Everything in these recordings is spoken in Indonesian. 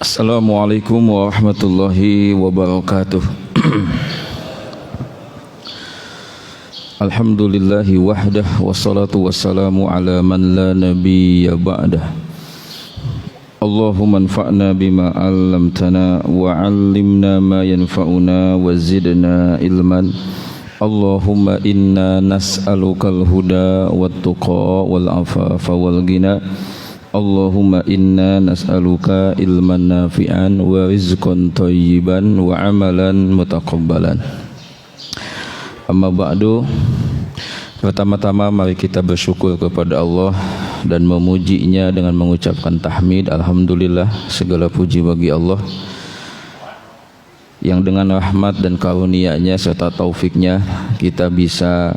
Assalamualaikum warahmatullahi wabarakatuh. Alhamdulillahi wahdah wassalatu wassalamu ala man la nabiyya ba'dah. Allahumma anfa'na bima 'allamtana wa 'allimna ma yanfa'una wa zidna ilman. Allahumma inna nas'alukal huda wat tuqa wal afafa wal ghina. Allahumma inna nas'aluka ilman nafi'an wa rizqan thayyiban wa amalan mutaqabbalan. Amma ba'du. Pertama-tama mari kita bersyukur kepada Allah dan memujinya dengan mengucapkan tahmid. Alhamdulillah, segala puji bagi Allah yang dengan rahmat dan karunia-Nya serta taufiknya kita bisa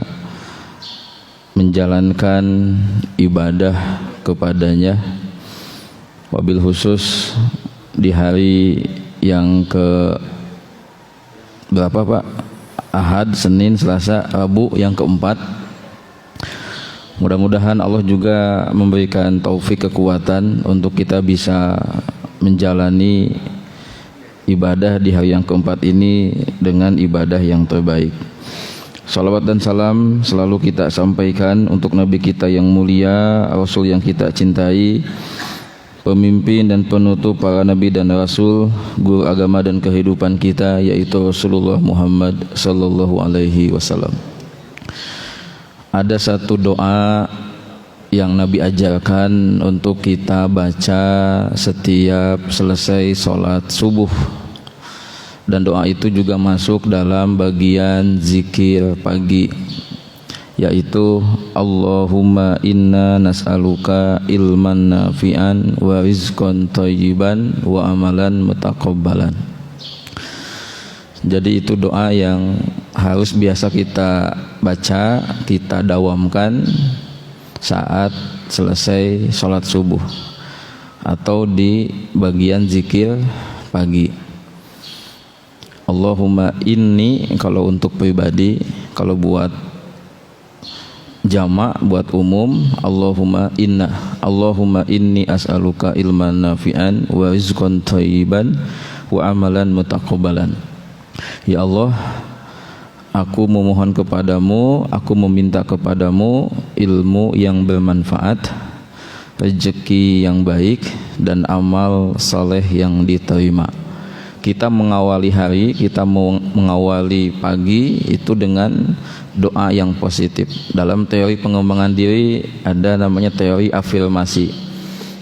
menjalankan ibadah kepadanya, wabil khusus di hari yang ke berapa Pak? Ahad, Senin, Selasa, Rabu yang keempat. Mudah-mudahan Allah juga memberikan taufik kekuatan untuk kita bisa menjalani ibadah di hari yang keempat ini dengan ibadah yang terbaik. Salawat dan salam selalu kita sampaikan untuk Nabi kita yang mulia, Rasul yang kita cintai, pemimpin dan penutup para Nabi dan Rasul, guru agama dan kehidupan kita, yaitu Rasulullah Muhammad sallallahu alaihi wasallam. Ada satu doa yang Nabi ajarkan untuk kita baca setiap selesai sholat subuh. Dan doa itu juga masuk dalam bagian zikir pagi, yaitu Allahumma inna nas'aluka ilman nafi'an wa rizqan thayyiban wa amalan mutaqabbalan. Jadi itu doa yang harus biasa kita baca, kita dawamkan saat selesai sholat subuh atau di bagian zikir pagi. Allahumma inni kalau untuk pribadi, kalau buat jamak, buat umum, Allahumma inni as'aluka ilman nafi'an wa rizqan thayyiban wa amalan mutaqabbalan. Ya Allah, aku memohon kepadamu, aku meminta kepadamu ilmu yang bermanfaat, rezeki yang baik, dan amal saleh yang diterima. Kita mengawali hari, kita mengawali pagi itu dengan doa yang positif. Dalam teori pengembangan diri ada namanya teori afirmasi.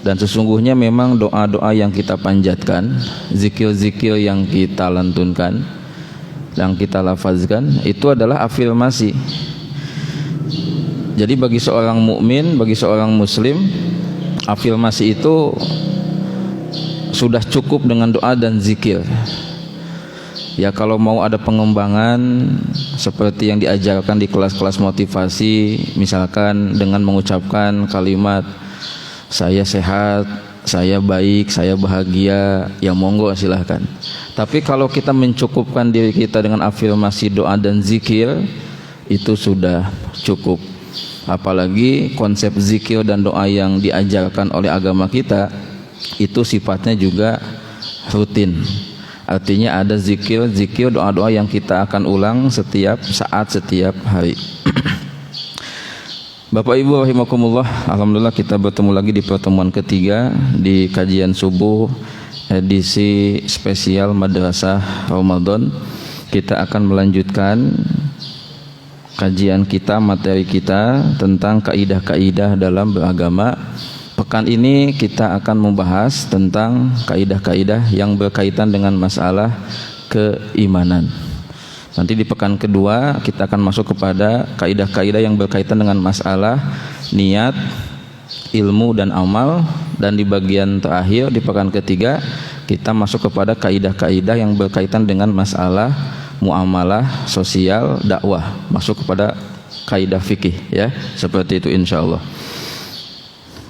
Dan sesungguhnya memang doa-doa yang kita panjatkan, zikir-zikir yang kita lantunkan, yang kita lafazkan, itu adalah afirmasi. Jadi bagi seorang mukmin, bagi seorang muslim, afirmasi itu sudah cukup dengan doa dan zikir. Ya, kalau mau ada pengembangan seperti yang diajarkan di kelas-kelas motivasi, misalkan dengan mengucapkan kalimat saya sehat, saya baik, saya bahagia, ya monggo silahkan. Tapi kalau kita mencukupkan diri kita dengan afirmasi, doa dan zikir, itu sudah cukup. Apalagi konsep zikir dan doa yang diajarkan oleh agama kita itu sifatnya juga rutin. Artinya ada zikir, doa-doa yang kita akan ulang setiap saat, setiap hari. Bapak Ibu rahimakumullah, alhamdulillah kita bertemu lagi di pertemuan ketiga di kajian subuh edisi spesial Madrasah Ramadan. Kita akan melanjutkan kajian kita, materi kita tentang kaidah-kaidah dalam beragama. Pekan ini kita akan membahas tentang kaidah-kaidah yang berkaitan dengan masalah keimanan. Nanti di pekan kedua kita akan masuk kepada kaidah-kaidah yang berkaitan dengan masalah niat, ilmu dan amal. Dan di bagian terakhir di pekan ketiga kita masuk kepada kaidah-kaidah yang berkaitan dengan masalah muamalah, sosial, dakwah. Masuk kepada kaidah fikih, ya, seperti itu insyaallah.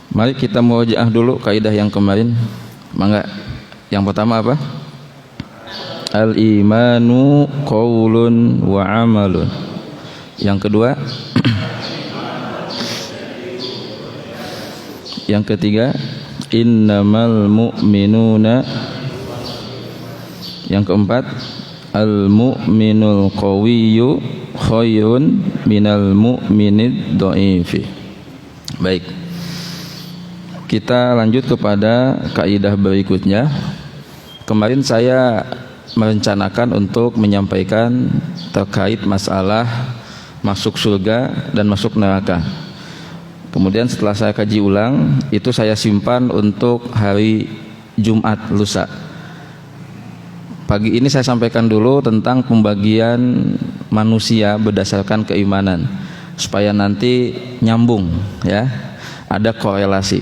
Mari kita murojaah dulu kaidah yang kemarin. Mangga. Yang pertama apa? Al-imanu qaulun wa amalun. Yang kedua? Yang ketiga, innamal mu'minuna Yang keempat, al-mu'minul qawiyyu khairun minal mu'minid dha'ifi. Baik. Kita lanjut kepada kaidah berikutnya. Kemarin saya merencanakan untuk menyampaikan terkait masalah masuk surga dan masuk neraka. Kemudian setelah saya kaji ulang, itu saya simpan untuk hari Jumat lusa. Pagi ini saya sampaikan dulu tentang pembagian manusia berdasarkan keimanan, supaya nanti nyambung, ya, ada korelasi.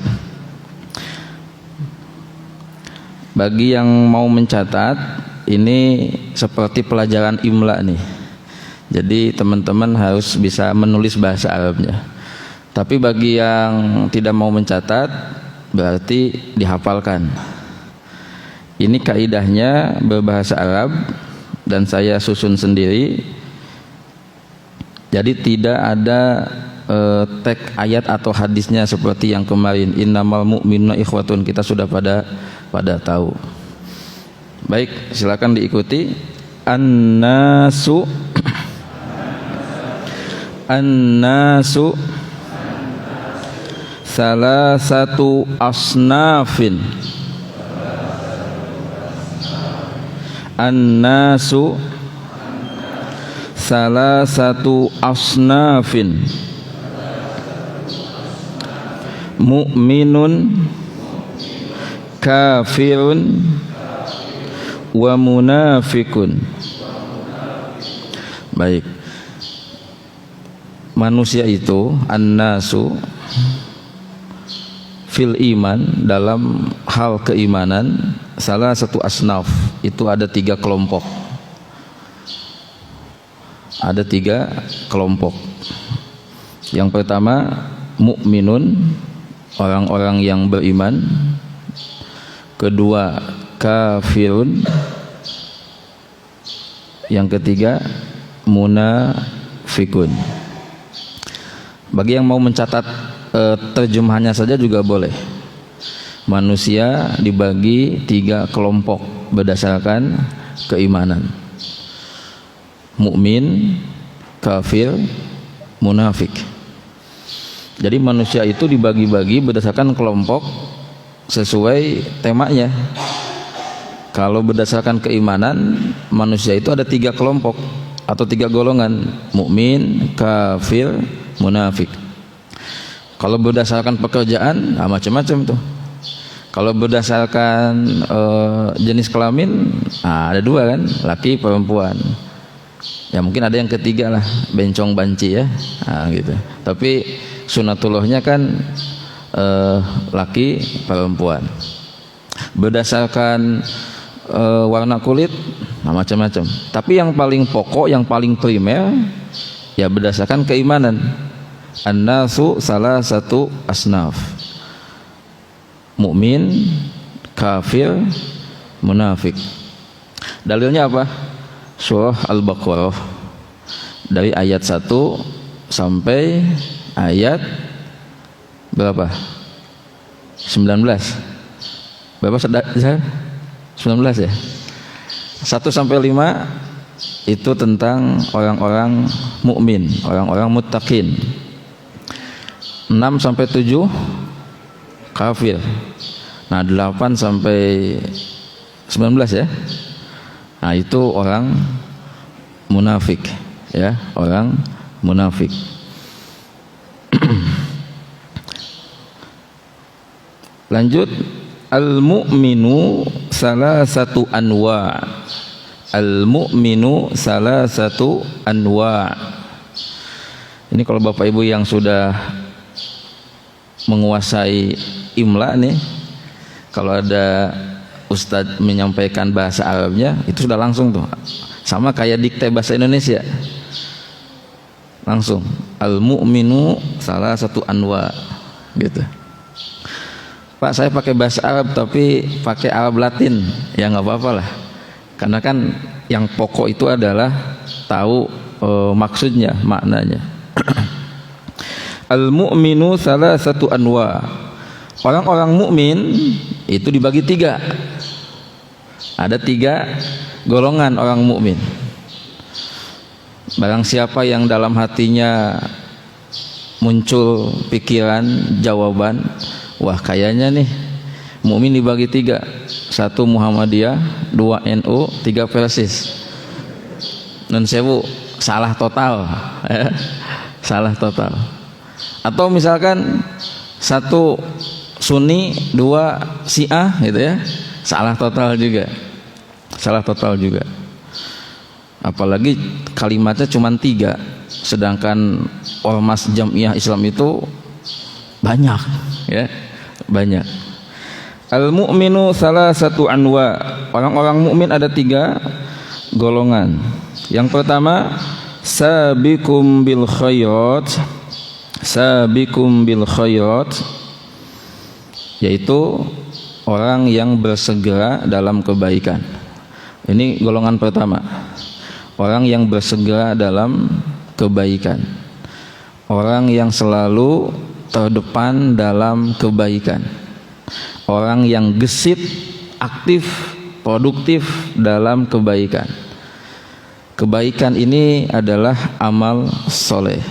Bagi yang mau mencatat, ini seperti pelajaran imla nih. Jadi teman-teman harus bisa menulis bahasa Arabnya. Tapi bagi yang tidak mau mencatat, berarti dihafalkan. Ini kaidahnya berbahasa Arab dan saya susun sendiri. Jadi tidak ada teks ayat atau hadisnya seperti yang kemarin, innamal mu'minuna ikhwatun, kita sudah pada tahu. Baik, silakan diikuti. An-nasu salasatu asnafin. An-nasu salasatu asnafin. Mu'minun, kafirun, wa munafikun. Baik. Manusia itu, an-nasu fil iman, dalam hal keimanan, salah satu asnaf, itu ada 3 kelompok. Ada 3 kelompok. Yang pertama, mukminun, orang-orang yang beriman. Kedua, kafirun. Yang ketiga, munafikun. Bagi yang mau mencatat terjemahannya saja juga boleh. Manusia dibagi 3 kelompok berdasarkan keimanan: mukmin, kafir, munafik. Jadi manusia itu dibagi-bagi berdasarkan kelompok sesuai temanya. Kalau berdasarkan keimanan, manusia itu ada 3 kelompok atau 3 golongan: mukmin, kafir, munafik. Kalau berdasarkan pekerjaan, macam-macam tuh. Kalau berdasarkan jenis kelamin, ada 2 kan, laki perempuan. Ya mungkin ada yang ketiga lah, bencong banci ya, gitu. Tapi sunatullahnya kan laki perempuan. Berdasarkan warna kulit, macam-macam. Tapi yang paling pokok, yang paling primer, ya berdasarkan keimanan. An-nasu salah satu asnaf: mukmin, kafir, munafik. Dalilnya apa? Surah Al-Baqarah, dari ayat 1 sampai ayat berapa? 19. Berapa? 19 ya? 1 sampai 5 itu tentang orang-orang mukmin, orang-orang muttaqin. 6 sampai 7 kafir. Nah, 8 sampai 19 ya. Nah, itu orang munafik, ya, orang munafik. Lanjut, al-mu'minu salasatu anwa. Al-mu'minu salasatu anwa. Ini kalau Bapak Ibu yang sudah menguasai imla nih, kalau ada Ustadz menyampaikan bahasa Arabnya, itu sudah langsung tuh, sama kayak dikte bahasa Indonesia, langsung al-mu'minu salah satu anwa gitu. Pak, saya pakai bahasa Arab tapi pakai Arab Latin, ya nggak apa-apa lah, karena kan yang pokok itu adalah tahu maksudnya, maknanya. Al-mu'minu salah satu anwa. Orang-orang mukmin itu dibagi 3. Ada 3 golongan orang mukmin. Barang siapa yang dalam hatinya muncul pikiran, jawaban, wah kayaknya nih mukmin dibagi 3, 1 Muhammadiyah, 2 NU, 3 Persis. Nun sewu, salah total, ya. Salah total. Atau misalkan 1 Sunni, 2 Syiah, gitu ya, salah total juga, salah total juga. Apalagi kalimatnya cuma 3, sedangkan ormas Jamiah Islam itu banyak, ya, banyak. Al-mu'minu salasatu anwa. Orang-orang mukmin ada 3 golongan. Yang pertama, sabiqum bil khairat. Sabiqum bil khairat, yaitu orang yang bersegera dalam kebaikan. Ini golongan pertama. Orang yang bersegera dalam kebaikan, orang yang selalu terdepan dalam kebaikan, orang yang gesit, aktif, produktif dalam kebaikan. Kebaikan ini adalah amal soleh,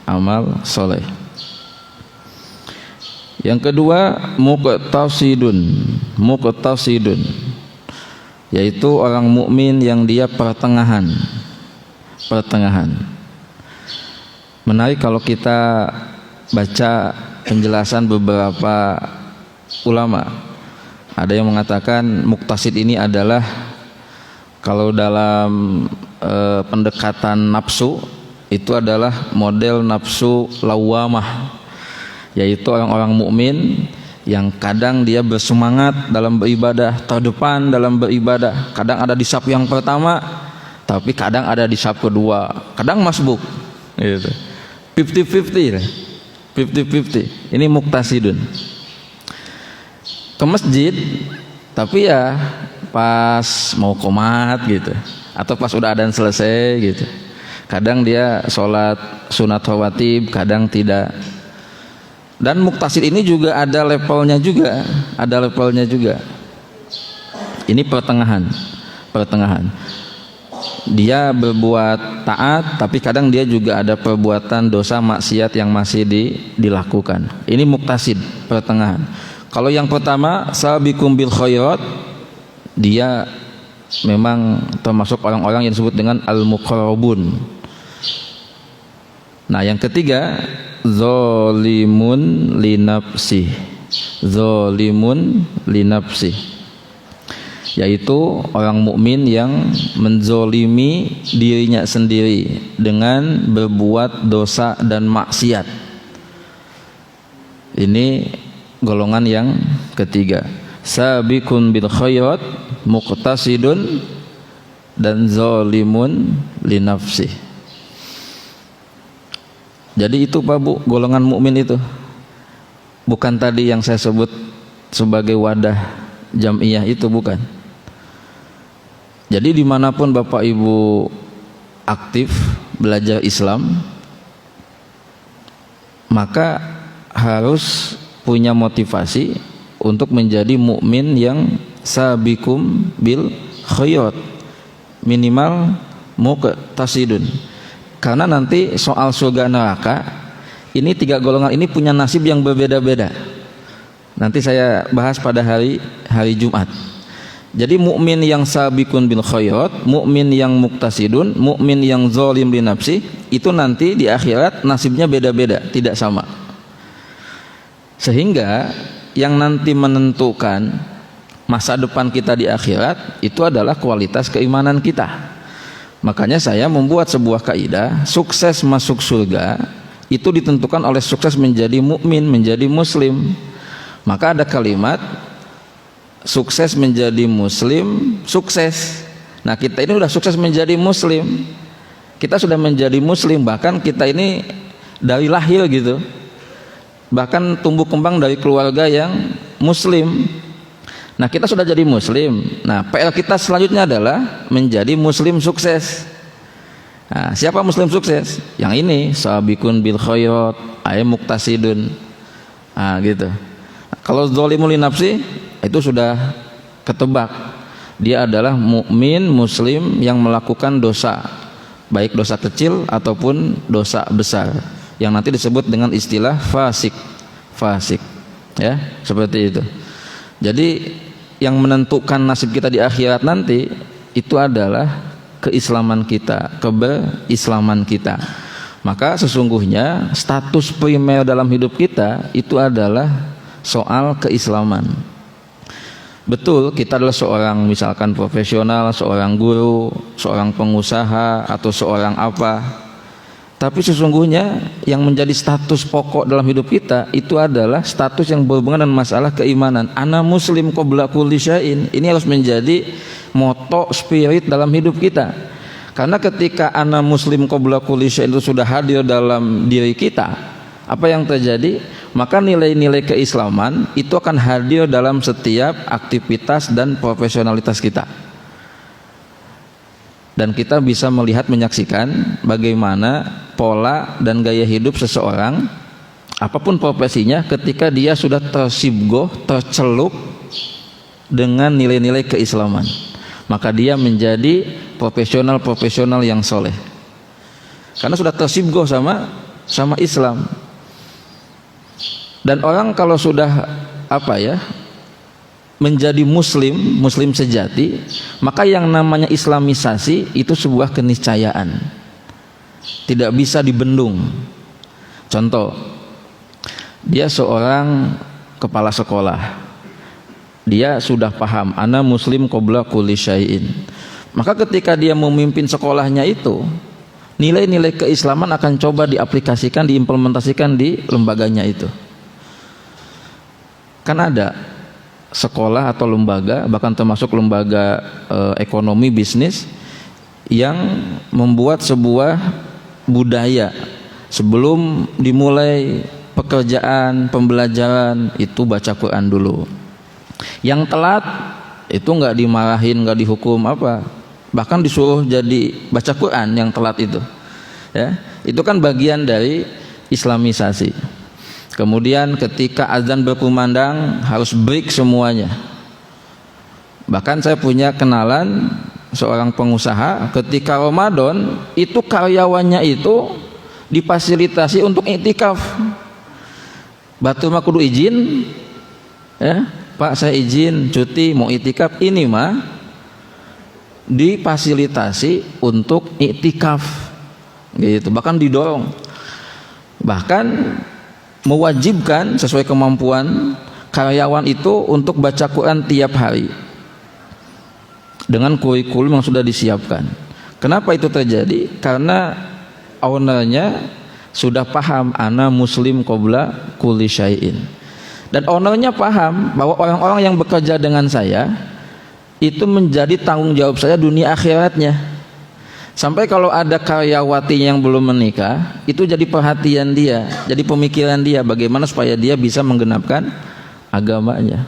amal soleh. Yang kedua, muqtasidun, muqtasidun, yaitu orang mukmin yang dia pertengahan. Menarik kalau kita baca penjelasan beberapa ulama. Ada yang mengatakan muqtasid ini adalah kalau dalam pendekatan nafsu itu adalah model nafsu lawamah, yaitu orang-orang mukmin yang kadang dia bersemangat dalam beribadah, terdepan dalam beribadah, kadang ada di saf yang pertama, tapi kadang ada di saf kedua, kadang masbuk, gitu. 50-50, 50-50. Ini muqtasidun. Ke masjid, tapi ya pas mau qomat gitu, atau pas udah adzan selesai gitu. Kadang dia sholat sunat rawatib, kadang tidak. Dan muqtasid ini juga ada levelnya juga, ada levelnya juga. Ini pertengahan, pertengahan. Dia berbuat taat, tapi kadang dia juga ada perbuatan dosa maksiat yang masih dilakukan. Ini muqtasid, pertengahan. Kalau yang pertama, sabiqum bil khairat, dia memang termasuk orang-orang yang disebut dengan al-muqarrabun. Nah, yang ketiga, zalimun linafsi, zalimun linafsi, yaitu orang mukmin yang menzolimi dirinya sendiri dengan berbuat dosa dan maksiat. Ini golongan yang ketiga, sabiqun bil khairat, muqtasidun, dan zalimun linafsi. Jadi itu Pak Bu, golongan mukmin itu. Bukan tadi yang saya sebut sebagai wadah Jamiah itu, bukan. Jadi dimanapun Bapak Ibu aktif belajar Islam, maka harus punya motivasi untuk menjadi mukmin yang sabiqum bil khairat, minimal muqtasidun. Karena nanti soal surga neraka, ini 3 golongan ini punya nasib yang berbeda-beda. Nanti saya bahas pada hari Jumat. Jadi mukmin yang sabiqun bil khairat, mukmin yang muqtasidun, mukmin yang zalim li nafsi, itu nanti di akhirat nasibnya beda-beda, tidak sama. Sehingga yang nanti menentukan masa depan kita di akhirat itu adalah kualitas keimanan kita. Makanya saya membuat sebuah kaidah, sukses masuk surga itu ditentukan oleh sukses menjadi mukmin, menjadi muslim. Maka ada kalimat sukses menjadi muslim, sukses. Nah, kita ini sudah sukses menjadi muslim. Kita sudah menjadi muslim, bahkan kita ini dari lahir gitu. Bahkan tumbuh kembang dari keluarga yang muslim. Nah, kita sudah jadi muslim. Nah, PR kita selanjutnya adalah menjadi muslim sukses. Nah, siapa muslim sukses? Yang ini, sabiqun bil khairat, ay muqtasidun. Nah, gitu. Kalau zalimul li nafsi itu sudah ketebak. Dia adalah mukmin muslim yang melakukan dosa, baik dosa kecil ataupun dosa besar, yang nanti disebut dengan istilah fasik. Ya, seperti itu. Jadi yang menentukan nasib kita di akhirat nanti itu adalah keislaman kita, keberislaman kita. Maka sesungguhnya status primer dalam hidup kita itu adalah soal keislaman. Betul, kita adalah seorang misalkan profesional, seorang guru, seorang pengusaha, atau seorang apa. Tapi sesungguhnya yang menjadi status pokok dalam hidup kita itu adalah status yang berhubungan dengan masalah keimanan. Ana muslim qabla kulli syai'in. Ini harus menjadi moto spirit dalam hidup kita. Karena ketika ana muslim qabla kulli syai'in itu sudah hadir dalam diri kita, apa yang terjadi? Maka nilai-nilai keislaman itu akan hadir dalam setiap aktivitas dan profesionalitas kita. Dan kita bisa melihat, menyaksikan bagaimana pola dan gaya hidup seseorang, apapun profesinya, ketika dia sudah tersibgoh, tercelup dengan nilai-nilai keislaman, maka dia menjadi profesional yang soleh, karena sudah tersibgoh sama Islam. Dan orang kalau sudah menjadi muslim sejati, maka yang namanya islamisasi itu sebuah keniscayaan, tidak bisa dibendung. Contoh, dia seorang kepala sekolah, dia sudah paham ana muslim qabla kulli syai'in, maka ketika dia memimpin sekolahnya itu, nilai-nilai keislaman akan coba diaplikasikan, diimplementasikan di lembaganya itu. Kan ada sekolah atau lembaga, bahkan termasuk lembaga ekonomi bisnis, yang membuat sebuah budaya sebelum dimulai pekerjaan, pembelajaran itu baca Quran dulu. Yang telat itu nggak dimarahin, nggak dihukum apa, bahkan disuruh jadi baca Quran yang telat itu. Ya, itu kan bagian dari islamisasi. Kemudian ketika azan berkumandang harus break semuanya. Bahkan saya punya kenalan seorang pengusaha, ketika Ramadan itu karyawannya itu difasilitasi untuk iktikaf. Batul mah kudu izin, ya Pak saya izin cuti mau iktikaf, ini mah difasilitasi untuk iktikaf, gitu. Bahkan didorong, bahkan mewajibkan sesuai kemampuan karyawan itu untuk baca Quran tiap hari dengan kurikulum yang sudah disiapkan. Kenapa itu terjadi? Karena ownernya sudah paham ana muslim qabla kulli syai'in, dan ownernya paham bahwa orang-orang yang bekerja dengan saya itu menjadi tanggung jawab saya dunia akhiratnya. Sampai kalau ada karyawati yang belum menikah, itu jadi perhatian dia, jadi pemikiran dia bagaimana supaya dia bisa menggenapkan agamanya.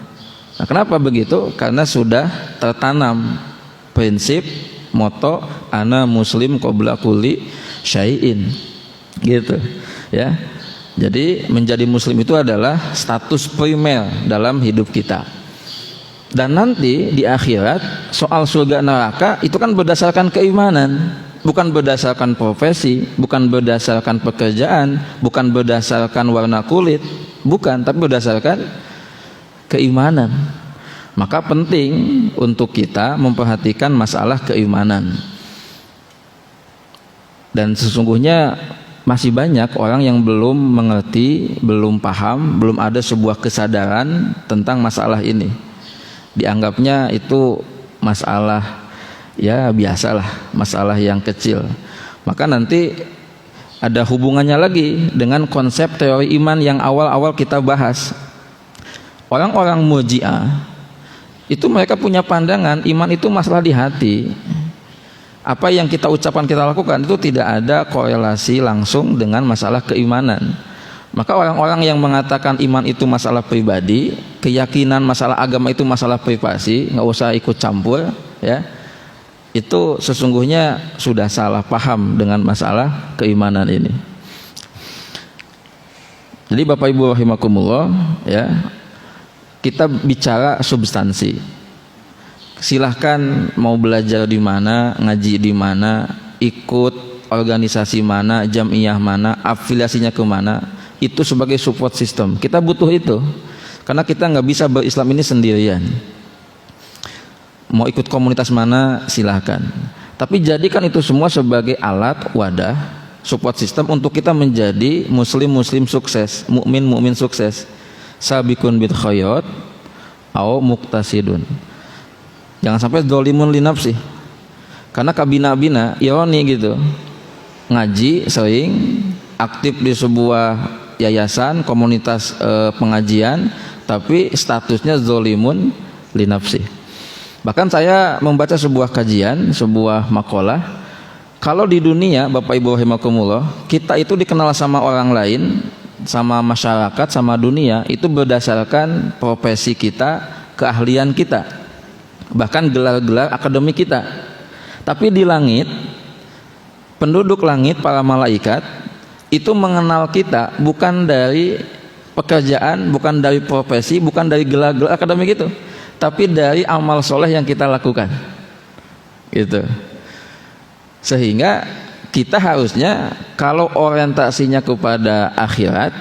Nah, kenapa begitu? Karena sudah tertanam prinsip moto ana muslim qabla kulli syai'in, gitu ya. Jadi menjadi muslim itu adalah status primer dalam hidup kita. Dan nanti di akhirat soal surga neraka itu kan berdasarkan keimanan, bukan berdasarkan profesi, bukan berdasarkan pekerjaan, bukan berdasarkan warna kulit, bukan, tapi berdasarkan keimanan. Maka penting untuk kita memperhatikan masalah keimanan. Dan sesungguhnya masih banyak orang yang belum mengerti, belum paham, belum ada sebuah kesadaran tentang masalah ini. Dianggapnya itu masalah ya biasalah, masalah yang kecil. Maka nanti ada hubungannya lagi dengan konsep teori iman yang awal-awal kita bahas. Orang-orang Murji'ah itu mereka punya pandangan iman itu masalah di hati. Apa yang kita ucapkan, kita lakukan itu tidak ada korelasi langsung dengan masalah keimanan. Maka orang-orang yang mengatakan iman itu masalah pribadi, keyakinan masalah agama itu masalah privasi, nggak usah ikut campur, ya, itu sesungguhnya sudah salah paham dengan masalah keimanan ini. Jadi Bapak Ibu rahimakumullah, ya, kita bicara substansi. silahkan mau belajar di mana, ngaji di mana, ikut organisasi mana, jamiah mana, afiliasinya kemana, itu sebagai support system. Kita butuh itu, karena kita nggak bisa berislam ini sendirian. Mau ikut komunitas mana silahkan, tapi jadikan itu semua sebagai alat, wadah, support system untuk kita menjadi muslim sukses, mukmin sukses. Sabiqun bil khairat au muqtasidun. Jangan sampai dzalimun li nafsi. Karena kabina-bina ironi gitu. Ngaji sering, aktif di sebuah yayasan, komunitas pengajian, tapi statusnya dzalimun li nafsi. Bahkan saya membaca sebuah kajian, sebuah makalah, kalau di dunia Bapak Ibu rahimakumullah, kita itu dikenal sama orang lain, sama masyarakat, sama dunia itu berdasarkan profesi kita, keahlian kita, bahkan gelar-gelar akademik kita. Tapi di langit, penduduk langit, para malaikat itu mengenal kita bukan dari pekerjaan, bukan dari profesi, bukan dari gelar-gelar akademik itu, tapi dari amal soleh yang kita lakukan gitu. Sehingga kita harusnya kalau orientasinya kepada akhirat,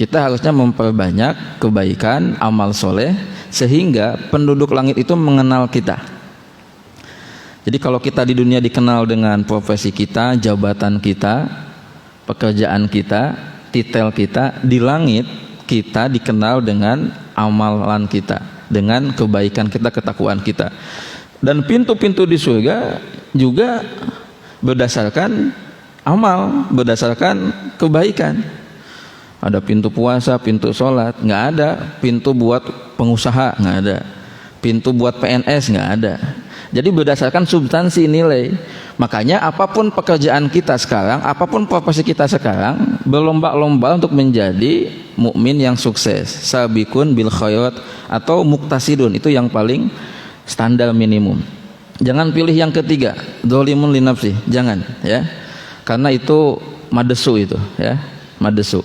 kita harusnya memperbanyak kebaikan, amal soleh, sehingga penduduk langit itu mengenal kita. Jadi kalau kita di dunia dikenal dengan profesi kita, jabatan kita, pekerjaan kita, titel kita, di langit kita dikenal dengan amalan kita, dengan kebaikan kita, ketakwaan kita. Dan pintu-pintu di surga juga berdasarkan amal, berdasarkan kebaikan. Ada pintu puasa, pintu sholat, nggak ada. Pintu buat pengusaha, nggak ada. Pintu buat PNS, nggak ada. Jadi berdasarkan substansi nilai. Makanya apapun pekerjaan kita sekarang, apapun profesi kita sekarang, berlomba-lomba untuk menjadi mukmin yang sukses. Sabiqun bil khairat atau muqtasidun, itu yang paling standar minimum. Jangan pilih yang ketiga, dzalimun li nafsi, jangan ya. Karena itu madesu itu ya, madesu.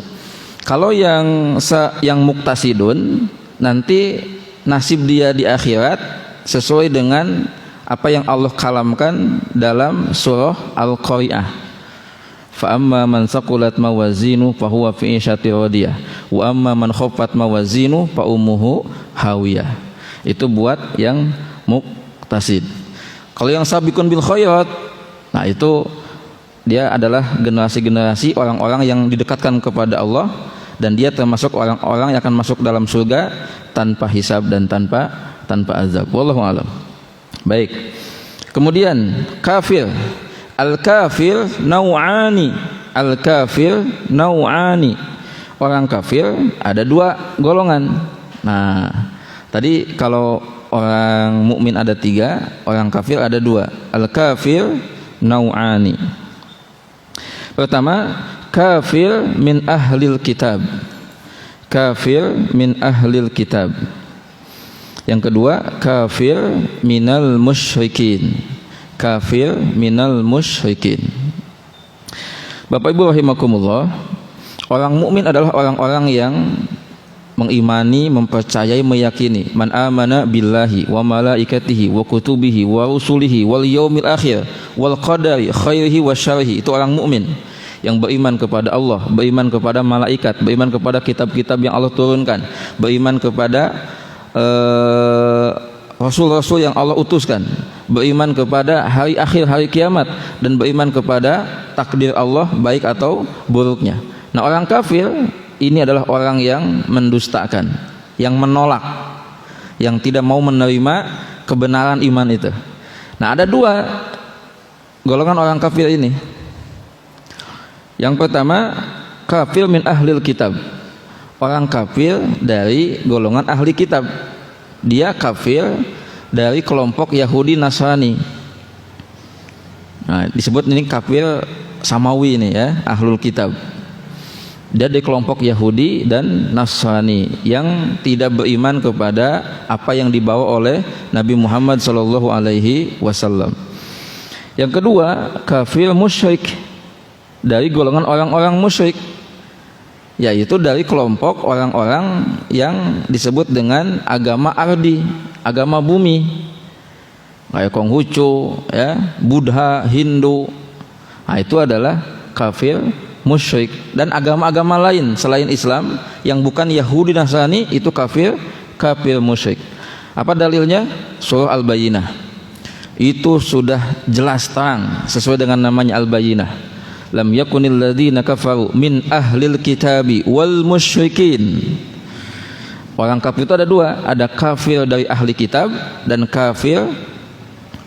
Kalau yang muqtasidun, nanti nasib dia di akhirat sesuai dengan apa yang Allah kalamkan dalam surah Al-Qari'ah. Fa amma man saqulat mawazinu fa huwa fi 'ishatin radiyah wa amma man khaffat mawazinu fa ummuhu hawiyah. Itu buat yang muqtasid. Kalau yang sabiqun bil khairat, nah itu dia adalah generasi-generasi orang-orang yang didekatkan kepada Allah, dan dia termasuk orang-orang yang akan masuk dalam surga tanpa hisab dan tanpa azab. Wallahu a'lam. Baik. Kemudian kafir. Al-kafir nau'ani. Al-kafir nau'ani. Orang kafir ada dua golongan. Nah, tadi kalau orang mukmin ada tiga, orang kafir ada dua. Al-kafir nau'ani. Pertama, kafir min ahlil kitab. Kafir min ahlil kitab. Yang kedua, kafir minal musyrikin. Kafir minal musyrikin. Bapak Ibu rahimakumullah, orang mukmin adalah orang-orang yang mengimani, mempercayai, meyakini man amana billahi wa malaikatihi wa kutubihi wa rusulihi wal yaumil akhir wal qadari khairihi wa syarrihi. Itu orang mukmin yang beriman kepada Allah, beriman kepada malaikat, beriman kepada kitab-kitab yang Allah turunkan, beriman kepada rasul-rasul yang Allah utuskan, beriman kepada hari akhir, hari kiamat, dan beriman kepada takdir Allah baik atau buruknya. Nah, orang kafir ini adalah orang yang mendustakan, yang menolak, yang tidak mau menerima kebenaran iman itu. Nah, ada dua golongan orang kafir ini. Yang pertama, kafir min ahlil kitab. Orang kafir dari golongan ahli kitab. Dia kafir dari kelompok Yahudi Nasrani. Nah, disebut ini kafir samawi ini ya, ahlul kitab. Dia dari kelompok Yahudi dan Nasrani yang tidak beriman kepada apa yang dibawa oleh Nabi Muhammad SAW. Yang kedua, kafir musyrik, dari golongan orang-orang musyrik, yaitu dari kelompok orang-orang yang disebut dengan agama ardi, agama bumi, kayak Konghucu, ya, Buddha, Hindu. Nah, itu adalah kafir musyrik. Dan agama-agama lain selain Islam yang bukan Yahudi Nasrani itu kafir musyrik. Apa dalilnya? Surah Al-Bayyinah. Itu sudah jelas terang sesuai dengan namanya Al-Bayyinah. Lam yakunil ladzina kafaru min ahlil kitabi wal musyrikin. Orang kafir itu ada dua, ada kafir dari ahli kitab dan kafir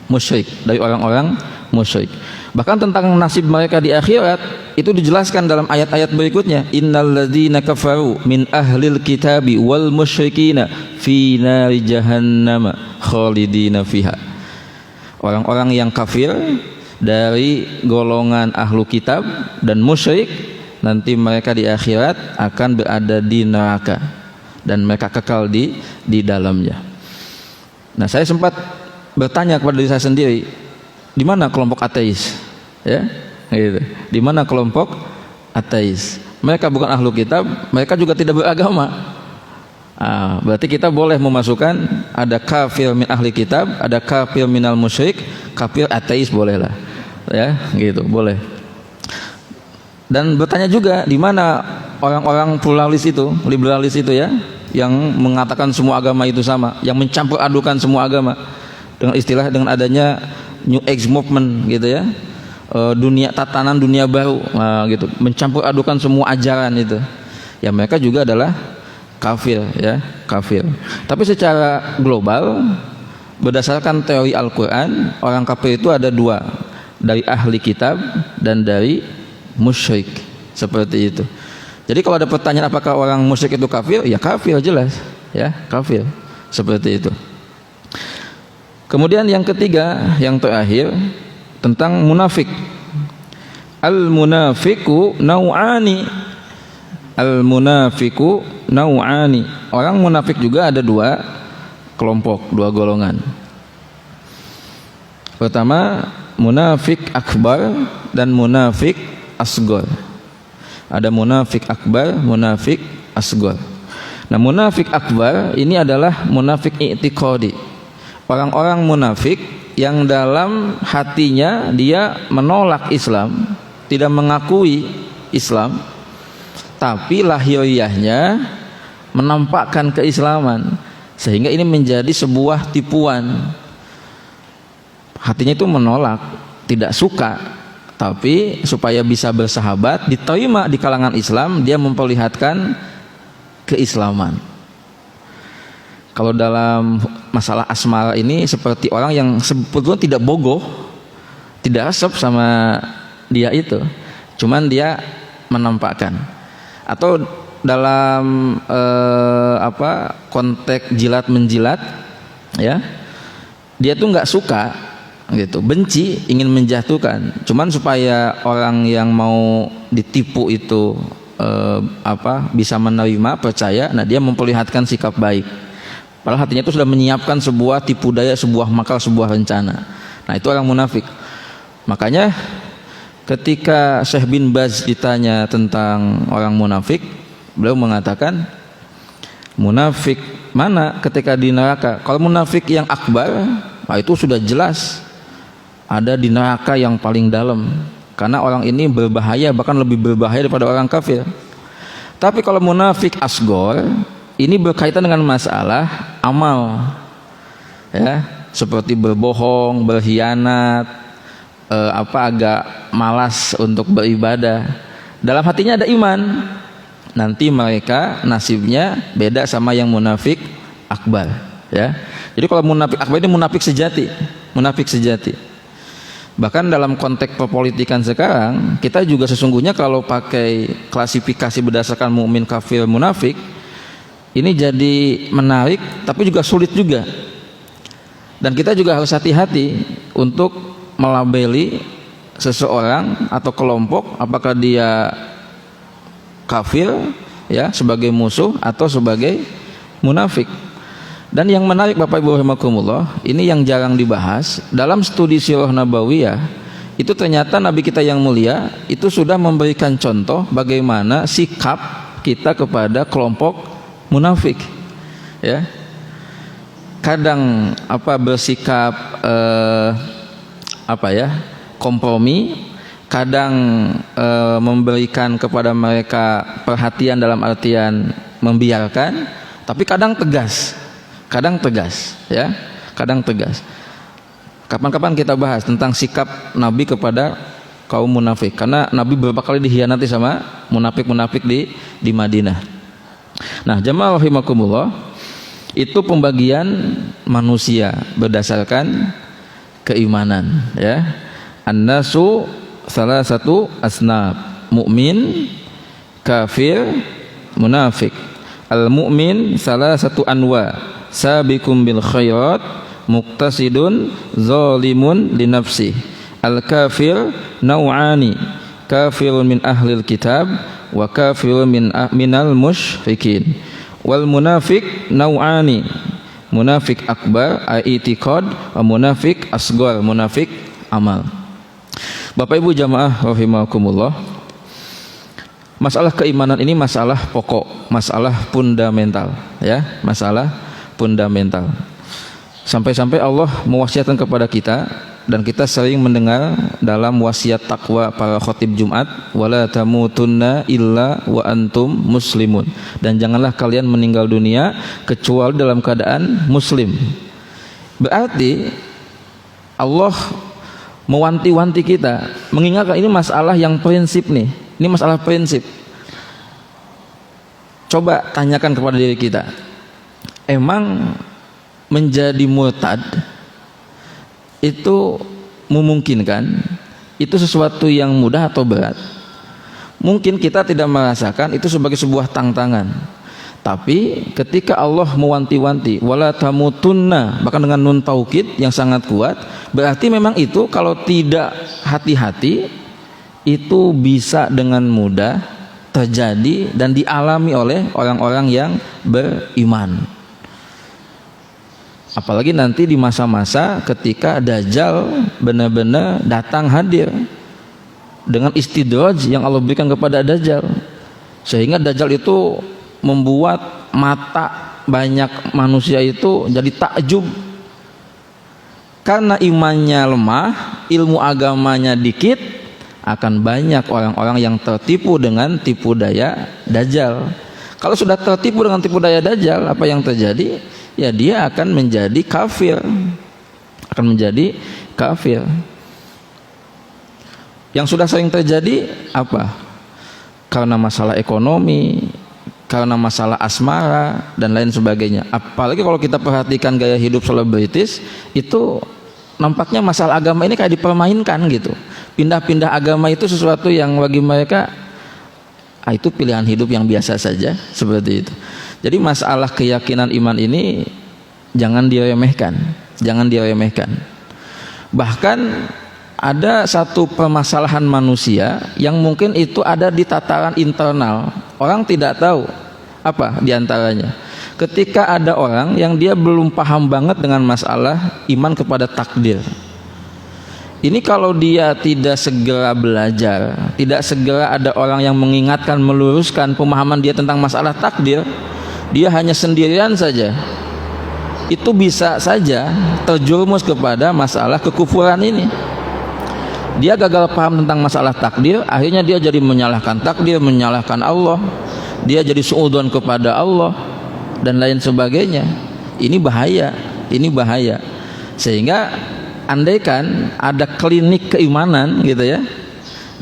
musyrik, dari orang-orang musyrik. Bahkan tentang nasib mereka di akhirat itu dijelaskan dalam ayat-ayat berikutnya. Innal ladzina kafaru min ahlil kitabi wal musyrikina fi nari jahannam khalidina fiha. Orang-orang yang kafir dari golongan ahlu kitab dan musyrik nanti mereka di akhirat akan berada di neraka dan mereka kekal di dalamnya. Nah, saya sempat bertanya kepada diri saya sendiri, di mana kelompok ateis? Ya, gitu. Di mana kelompok ateis? Mereka bukan ahlu kitab, mereka juga tidak beragama. Berarti kita boleh memasukkan ada kafir min ahli kitab, ada kafir minal musyrik, kafir ateis bolehlah. Ya, gitu, boleh. Dan bertanya juga di mana orang-orang pluralis itu, liberalis itu ya, yang mengatakan semua agama itu sama, yang mencampur adukan semua agama dengan istilah dengan adanya New Age Movement gitu ya, dunia tatanan dunia baru, gitu, mencampur adukan semua ajaran itu. Ya mereka juga adalah kafir ya, kafir. Tapi secara global berdasarkan teori Al-Quran, orang kafir itu ada dua, dari ahli kitab dan dari musyrik, seperti itu. Jadi kalau ada pertanyaan apakah orang musyrik itu kafir, ya kafir jelas, ya kafir, seperti itu. Kemudian yang ketiga, yang terakhir tentang munafik. Al-munafiku nau'ani. Al-munafiku nau'ani. Orang munafik juga ada dua kelompok, dua golongan. Pertama, munafik akbar dan munafik asghar. Ada munafik akbar, munafik asghar. Nah, munafik akbar ini adalah munafik i'tiqadi. Orang-orang munafik yang dalam hatinya dia menolak Islam, tidak mengakui Islam, tapi lahiriahnya menampakkan keislaman, sehingga ini menjadi sebuah tipuan. Hatinya itu menolak, tidak suka, tapi supaya bisa bersahabat, diterima di kalangan Islam, dia memperlihatkan keislaman. Kalau dalam masalah asmara ini seperti orang yang sebetulnya tidak bogoh, tidak resep sama dia itu, cuman dia menampakkan. Atau dalam konteks jilat menjilat, ya, dia tuh nggak suka, gitu, benci, ingin menjatuhkan, cuman supaya orang yang mau ditipu itu bisa menerima, percaya, nah dia memperlihatkan sikap baik, padahal hatinya itu sudah menyiapkan sebuah tipu daya, sebuah makar, sebuah rencana. Nah itu orang munafik. Makanya ketika Syekh bin Baz ditanya tentang orang munafik, beliau mengatakan, munafik mana ketika di neraka? Kalau munafik yang akbar, nah itu sudah jelas ada di neraka yang paling dalam, karena orang ini berbahaya, bahkan lebih berbahaya daripada orang kafir. Tapi kalau munafik asghar, ini berkaitan dengan masalah amal, ya, seperti berbohong, berkhianat, agak malas untuk beribadah. Dalam hatinya ada iman, nanti mereka nasibnya beda sama yang munafik akbar, ya. Jadi kalau munafik akbar ini munafik sejati, munafik sejati. Bahkan dalam konteks perpolitikan sekarang, kita juga sesungguhnya kalau pakai klasifikasi berdasarkan mukmin, kafir, munafik, ini jadi menarik tapi juga sulit juga. Dan kita juga harus hati-hati untuk melabeli seseorang atau kelompok, apakah dia kafir, ya, sebagai musuh atau sebagai munafik. Dan yang menarik Bapak Ibu rahimakumullah, ini yang jarang dibahas dalam studi sirah nabawiyah, itu ternyata Nabi kita yang mulia itu sudah memberikan contoh bagaimana sikap kita kepada kelompok munafik, ya. kadang bersikap kompromi, kadang memberikan kepada mereka perhatian dalam artian membiarkan, tapi kadang tegas ya, kadang tegas. Kapan-kapan kita bahas tentang sikap Nabi kepada kaum munafik, karena Nabi beberapa kali dikhianati sama munafik-munafik di Madinah. Nah, jamaah rahimakumullah, itu pembagian manusia berdasarkan keimanan ya. An-nasu salah satu asnaf, mukmin, kafir, munafik. Al-mu'min salah satu anwa, sabiqum bil khairat, muqtasidun, zalimun li nafsi. Al-kafir nau'ani, kafirun min ahlil kitab wa kafirun minal musyrikin. Wal munafik nau'ani, munafik akbar i'tiqad wa munafik asghar, munafik amal. Bapak Ibu jamaah rahimakumullah, masalah keimanan ini masalah pokok, masalah fundamental ya, masalah fundamental. Sampai-sampai Allah mewasiatkan kepada kita, dan kita sering mendengar dalam wasiat takwa para khatib Jumat, wala tamutunna illa wa antum muslimun, dan janganlah kalian meninggal dunia kecuali dalam keadaan muslim. Berarti Allah mewanti-wanti kita, mengingatkan ini masalah yang prinsip nih, ini masalah prinsip. Coba tanyakan kepada diri kita, emang menjadi murtad itu memungkinkan? Itu sesuatu yang mudah atau berat? Mungkin kita tidak merasakan itu sebagai sebuah tantangan, tapi ketika Allah mewanti-wanti wala tamutunna, bahkan dengan nun taukid yang sangat kuat, berarti memang itu kalau tidak hati-hati itu bisa dengan mudah terjadi dan dialami oleh orang-orang yang beriman. Apalagi nanti di masa-masa ketika Dajjal benar-benar datang hadir dengan istidraj yang Allah berikan kepada Dajjal, sehingga Dajjal itu membuat mata banyak manusia itu jadi takjub. Karena imannya lemah, ilmu agamanya dikit, akan banyak orang-orang yang tertipu dengan tipu daya Dajjal. Kalau sudah tertipu dengan tipu daya Dajjal, apa yang terjadi? Ya dia akan menjadi kafir, akan menjadi kafir. Yang sudah sering terjadi apa? Karena masalah ekonomi, karena masalah asmara dan lain sebagainya. Apalagi kalau kita perhatikan gaya hidup selebritis, itu nampaknya masalah agama ini kayak dipermainkan gitu. Pindah-pindah agama itu sesuatu yang bagi mereka itu pilihan hidup yang biasa saja, seperti itu. Jadi masalah keyakinan iman ini jangan diremehkan, jangan diremehkan. Bahkan ada satu permasalahan manusia yang mungkin itu ada di tataran internal, orang tidak tahu apa diantaranya. Ketika ada orang yang dia belum paham banget dengan masalah iman kepada takdir, ini kalau dia tidak segera belajar, tidak segera ada orang yang mengingatkan, meluruskan pemahaman dia tentang masalah takdir, dia hanya sendirian saja, itu bisa saja terjerumus kepada masalah kekufuran ini. Dia gagal paham tentang masalah takdir, akhirnya dia jadi menyalahkan takdir, menyalahkan Allah, dia jadi suudzon kepada Allah dan lain sebagainya. Ini bahaya, ini bahaya. Sehingga andaikan ada klinik keimanan gitu ya,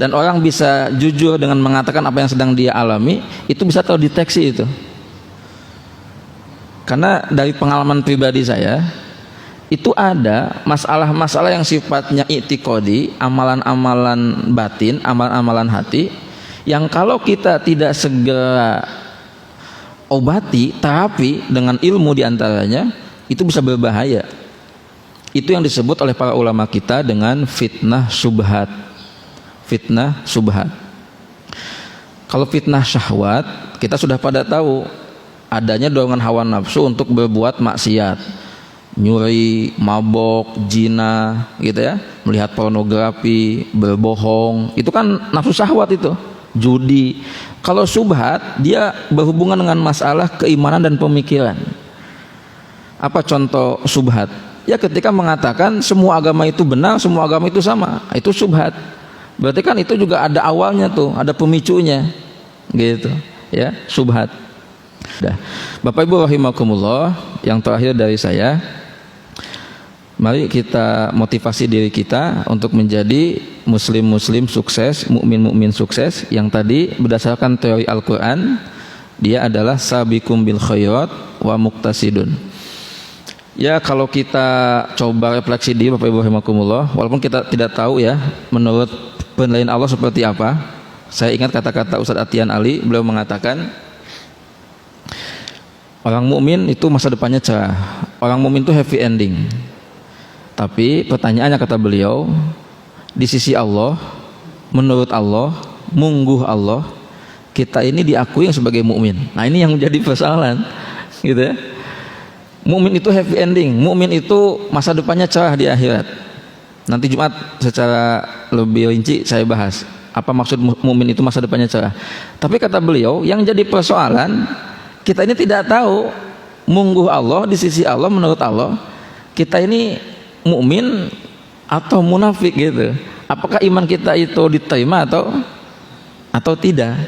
dan orang bisa jujur dengan mengatakan apa yang sedang dia alami, itu bisa terdeteksi itu. Karena dari pengalaman pribadi saya, itu ada masalah-masalah yang sifatnya i'tiqadi, amalan-amalan batin, amalan-amalan hati, yang kalau kita tidak segera obati, terapi dengan ilmu diantaranya, itu bisa berbahaya. Itu yang disebut oleh para ulama kita dengan fitnah syubhat. Fitnah syubhat. Kalau fitnah syahwat, kita sudah pada tahu adanya dorongan hawa nafsu untuk berbuat maksiat, nyuri, mabok, zina, gitu ya, melihat pornografi, berbohong, itu kan nafsu syahwat itu, judi. Kalau syubhat, dia berhubungan dengan masalah keimanan dan pemikiran. Apa contoh subhat? Ya ketika mengatakan semua agama itu benar, semua agama itu sama, itu subhat. Berarti kan itu juga ada awalnya tuh, ada pemicunya, gitu, ya, subhat. Dah. Bapak Ibu rahimakumullah, yang terakhir dari saya, mari kita motivasi diri kita untuk menjadi muslim-muslim sukses, mukmin-mukmin sukses, yang tadi berdasarkan teori Al-Quran, dia adalah sabiqum bil khairat wa muqtasidun. Ya, kalau kita coba refleksi diri Bapak Ibu rahimakumullah, walaupun kita tidak tahu ya menurut penilaian Allah seperti apa. Saya ingat kata-kata Ustadz Atian Ali, beliau mengatakan orang mukmin itu masa depannya cerah, orang mukmin itu happy ending. Tapi pertanyaannya, kata beliau, di sisi Allah, menurut Allah, mungguh Allah, kita ini diakui sebagai mukmin. Nah, ini yang menjadi persoalan, gitu ya. Mukmin itu happy ending, mukmin itu masa depannya cerah di akhirat. Nanti Jumat secara lebih rinci saya bahas apa maksud mukmin itu masa depannya cerah. Tapi kata beliau, yang jadi persoalan, kita ini tidak tahu mungguh Allah, di sisi Allah, menurut Allah, kita ini mukmin atau munafik gitu. Apakah iman kita itu diterima atau tidak?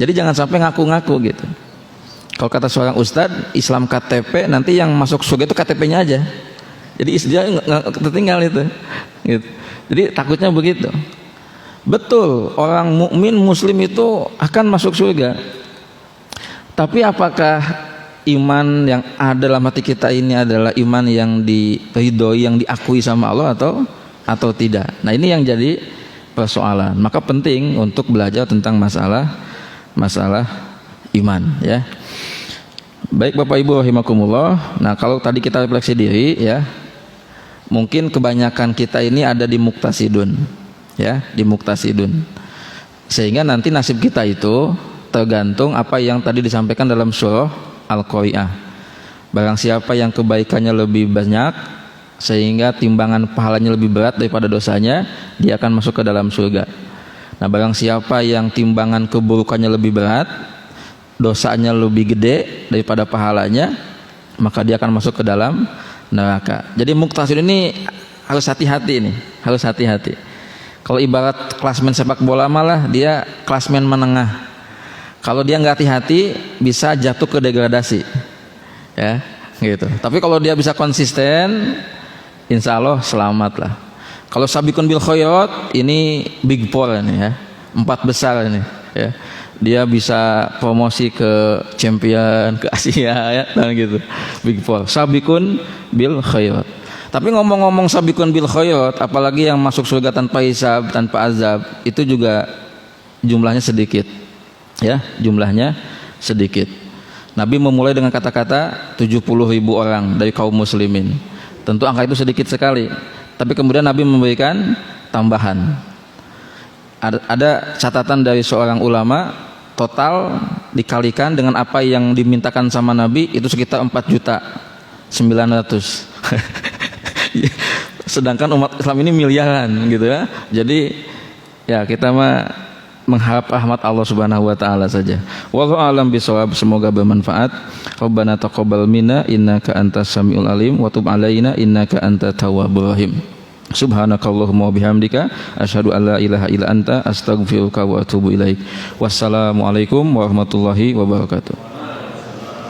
Jadi jangan sampai ngaku-ngaku gitu. Kalau kata seorang ustadz, Islam KTP, nanti yang masuk surga itu KTP-nya aja. Jadi dia nggak tertinggal itu. Gitu. Jadi takutnya begitu. Betul, orang mukmin muslim itu akan masuk surga. Tapi apakah iman yang ada dalam hati kita ini adalah iman yang diridhoi, yang diakui sama Allah atau tidak? Nah, ini yang jadi persoalan. Maka penting untuk belajar tentang masalah iman, ya. Baik Bapak Ibu rahimakumullah. Nah, kalau tadi kita refleksi diri, ya, mungkin kebanyakan kita ini ada di muqtasidun, ya, di muqtasidun. Sehingga nanti nasib kita itu tergantung apa yang tadi disampaikan dalam surah Al-Qari'ah. Barang siapa yang kebaikannya lebih banyak sehingga timbangan pahalanya lebih berat daripada dosanya, dia akan masuk ke dalam surga. Nah, barang siapa yang timbangan keburukannya lebih berat, dosanya lebih gede daripada pahalanya, maka dia akan masuk ke dalam neraka. Jadi muqtasid ini harus hati-hati nih, harus hati-hati. Kalau ibarat klasmen sepak bola malah dia klasmen menengah. Kalau dia nggak hati-hati bisa jatuh ke degradasi, ya, gitu. Tapi kalau dia bisa konsisten, insya Allah selamat lah. Kalau sabiqun bil khairat ini big four ini, ya, 4 besar ini, ya. Dia bisa promosi ke champion, ke Asia, ya, dan gitu. Big four, sabiqun bil khairat. Tapi ngomong-ngomong sabiqun bil khairat, apalagi yang masuk surga tanpa hisab, tanpa azab, itu juga jumlahnya sedikit, ya, jumlahnya sedikit. Nabi memulai dengan kata-kata 70.000 orang dari kaum muslimin. Tentu angka itu sedikit sekali, tapi kemudian Nabi memberikan tambahan. Ada catatan dari seorang ulama, total dikalikan dengan apa yang dimintakan sama Nabi itu sekitar 4.900.000. Sedangkan umat Islam ini miliaran, gitu ya. Jadi ya kita mah mengharap rahmat Allah Subhanahu wa taala saja. Wallahu a'lam bishawab, semoga bermanfaat. Rabbana taqabbal minna innaka antas samiul alim wa tub alaina innaka antat tawwabur rahim. Subhanakallahumma wa bihamdika asyhadu an la ilaha illa anta astaghfiruka wa atubu ilaik. Wassalamualaikum warahmatullahi wabarakatuh.